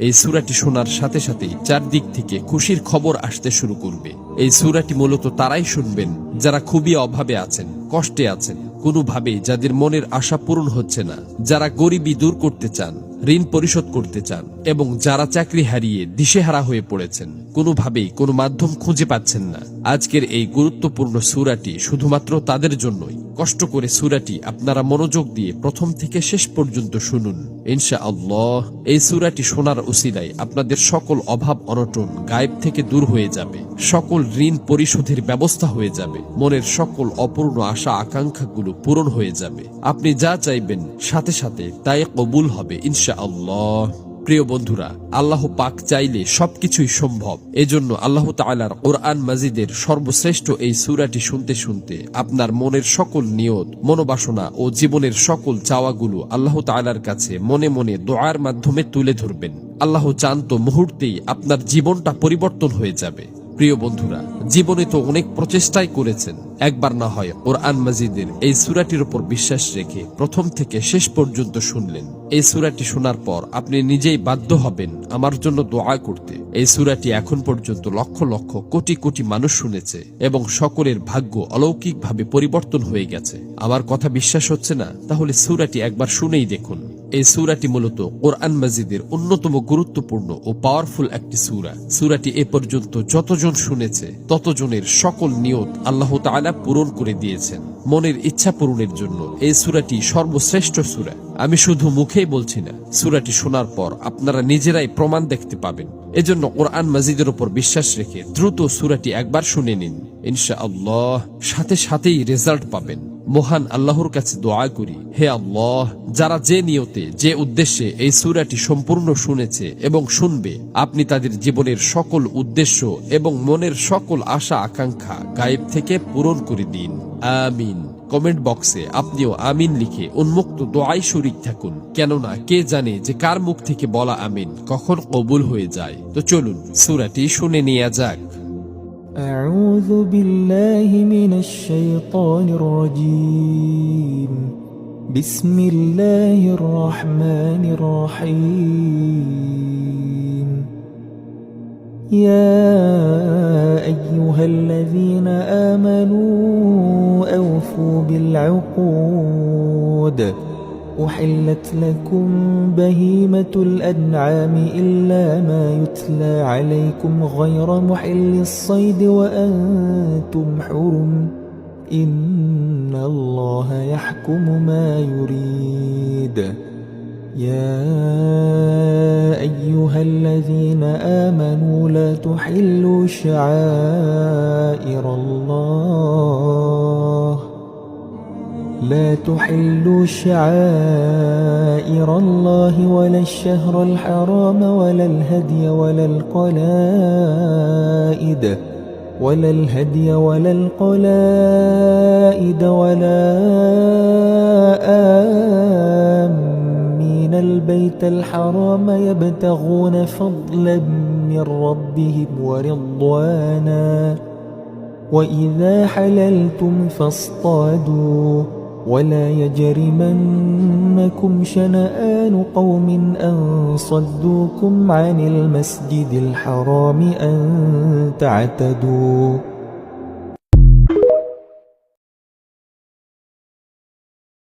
এই সূরাটি শোনার সাথে সাথেই চারদিক থেকে খুশির খবর আসতে শুরু করবে। এই সূরাটি মূলত তারাই শুনবেন যারা খুবই অভাবে আছেন, কষ্টে আছেন, কোনোভাবেই যাদের মনের আশা পূরণ হচ্ছে না, যারা গরিবি দূর করতে চান, ঋণ পরিশোধ করতে চান, এবং যারা চাকরি হারিয়ে দিশেহারা হয়ে পড়েছেন, কোনোভাবেই কোনো মাধ্যম খুঁজে পাচ্ছেন না। আজকের এই গুরুত্বপূর্ণ সূরাটি শুধুমাত্র তাদের জন্যই। কষ্ট করে সূরাটি আপনারা মনোযোগ দিয়ে প্রথম থেকে শেষ পর্যন্ত শুনুন। ইনশাআল্লাহ এই সূরাটি শোনার উসিলায় আপনাদের সকল অভাব অনটন গায়েব থেকে দূর হয়ে যাবে, সকল ঋণ পরিশোধের ব্যবস্থা হয়ে যাবে, মনের সকল অপূর্ণ আশা আকাঙ্ক্ষাগুলো পূরণ হয়ে যাবে। আপনি যা চাইবেন সাথে সাথে তাই কবুল হবে ইনশাআল্লাহ। প্রিয় বন্ধুরা, আল্লাহ পাক চাইলে সবকিছুই সম্ভব। এজন্য আল্লাহ তাআলার কোরআন মাজিদের সর্বশ্রেষ্ঠ এই সূরাটি শুনতে শুনতে আপনার মনের সকল নিয়ত, মনোবাসনা ও জীবনের সকল চাওয়াগুলো আল্লাহ তাআলার কাছে মনে মনে দোয়ার মাধ্যমে তুলে ধরবেন। আল্লাহ চান তো মুহূর্তেই আপনার জীবনটা পরিবর্তন হয়ে যাবে। প্রিয় বন্ধুরা, জীবনে তো অনেক প্রচেষ্টাই করেছেন, একবার না হয় কোরআন মাজিদের এই সূরাটির উপর বিশ্বাস রেখে প্রথম থেকে শেষ পর্যন্ত শুনলেন। এই সূরাটি শোনার পর আপনি নিজেই বাধ্য হবেন আমার জন্য দোয়া করতে। এই সূরাটি এখন পর্যন্ত লক্ষ লক্ষ কোটি কোটি মানুষ শুনেছে এবং সকলের ভাগ্য অলৌকিকভাবে পরিবর্তন হয়ে গেছে। আমার কথা বিশ্বাস হচ্ছে না? তাহলে সূরাটি একবার শুনেই দেখুন। এই সূরাটি মূলত কোরআন মাজিদের অন্যতম গুরুত্বপূর্ণ ও পাওয়ারফুল একটি সূরা। সূরাটি এ পর্যন্ত যতজন শুনেছে ততজনের সকল নিয়ত আল্লাহ তাআলা পূরণ করে দিয়েছেন। মনের ইচ্ছা পূরণের জন্য এই সূরাটি সর্বশ্রেষ্ঠ সূরা। আমি শুধু মুখেই বলছি না, সূরাটি শোনার পর আপনারা নিজেরাই প্রমাণ দেখতে পাবেন। এজন্য কোরআন মাজিদের উপর বিশ্বাস রেখে দ্রুত সূরাটি একবার শুনে নিন। ইনশাআল্লাহ সাথে সাথেই রেজাল্ট পাবেন। মহান আল্লাহর কাছে দোয়া করি, হে আল্লাহ, যারা যে নিয়তে যে উদ্দেশ্যে এই সূরাটি সম্পূর্ণ শুনেছে এবং শুনবে, আপনি তাদের জীবনের সকল উদ্দেশ্য এবং মনের সকল আশা আকাঙ্ক্ষা গায়েব থেকে পূরণ করে দিন। আমিন। কমেন্ট বক্সে আপনিও আমিন লিখে উন্মুক্ত দোয়ায় শরীক থাকুন, কেননা কে জানে যে কার মুখ থেকে বলা আমিন কখন কবুল হয়ে যায়। তো চলুন সূরাটি শুনে নেওয়া যাক। أعوذ بالله من الشيطان الرجيم بسم الله الرحمن الرحيم يا أيها الذين آمنوا أوفوا بالعقود أحلت لكم بهيمة الأنعام إلا ما يتلى عليكم غير محل الصيد وأنتم حرم إن الله يحكم ما يريد يا أيها الذين آمنوا لا تحلوا شعائر الله ولا الشهر الحرام ولا الهدي ولا القلائد ولا آمين البيت الحرام يبتغون فضلا من ربهم ورضوانا وإذا حللتم فاصطادوا ولا يجرمنكم شنآن قوم أن صدوكم عن المسجد الحرام أن تعتدوا